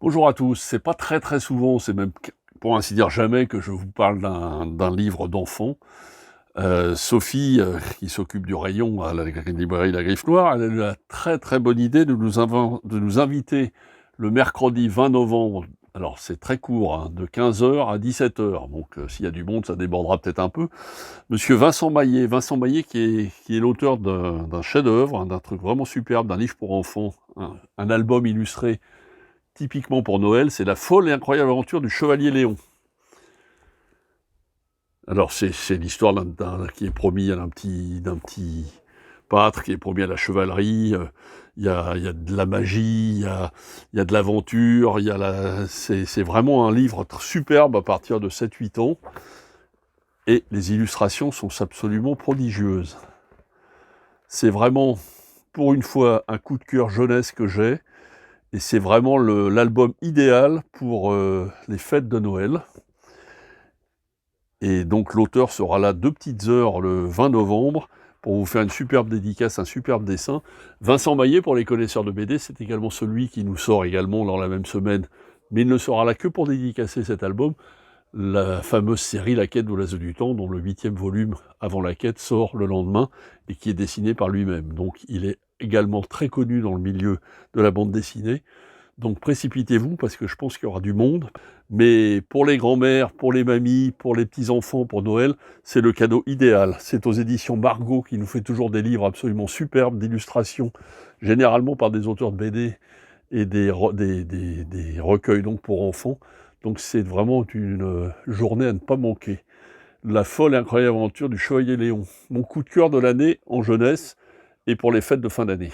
Bonjour à tous, c'est pas très souvent, c'est même pour ainsi dire jamais que je vous parle d'un livre d'enfant. Sophie, qui s'occupe du rayon à la librairie La Griffe Noire, elle a eu la très bonne idée de nous inviter le mercredi 20 novembre, alors c'est très court, hein, de 15h à 17h, donc s'il y a du monde, ça débordera peut-être un peu. Monsieur Vincent Maillet qui est l'auteur d'un chef-d'œuvre, hein, d'un truc vraiment superbe, d'un livre pour enfants, un album illustré typiquement pour Noël, c'est La folle et incroyable aventure du chevalier Léon. Alors c'est l'histoire qui est promis d'un petit pâtre qui est promis à la chevalerie. Il y a de la magie, il y a de l'aventure, c'est vraiment un livre superbe à partir de 7-8 ans. Et les illustrations sont absolument prodigieuses. C'est vraiment, pour une fois, un coup de cœur jeunesse que j'ai. Et c'est vraiment l'album idéal pour les fêtes de Noël. Et donc l'auteur sera là 2 petites heures le 20 novembre pour vous faire une superbe dédicace, un superbe dessin. Vincent Maillet, pour les connaisseurs de BD, c'est également celui qui nous sort également dans la même semaine, mais il ne sera là que pour dédicacer cet album, la fameuse série La Quête de l'Oiseau du Temps, dont le 8e volume, Avant la Quête, sort le lendemain, et qui est dessiné par lui-même. Donc il est également très connu dans le milieu de la bande dessinée. Donc précipitez-vous, parce que je pense qu'il y aura du monde. Mais pour les grands-mères, pour les mamies, pour les petits-enfants, pour Noël, c'est le cadeau idéal. C'est aux éditions Margot qui nous fait toujours des livres absolument superbes, d'illustrations, généralement par des auteurs de BD et des recueils donc pour enfants. Donc c'est vraiment une journée à ne pas manquer. La folle et incroyable aventure du chevalier Léon. Mon coup de cœur de l'année en jeunesse et pour les fêtes de fin d'année.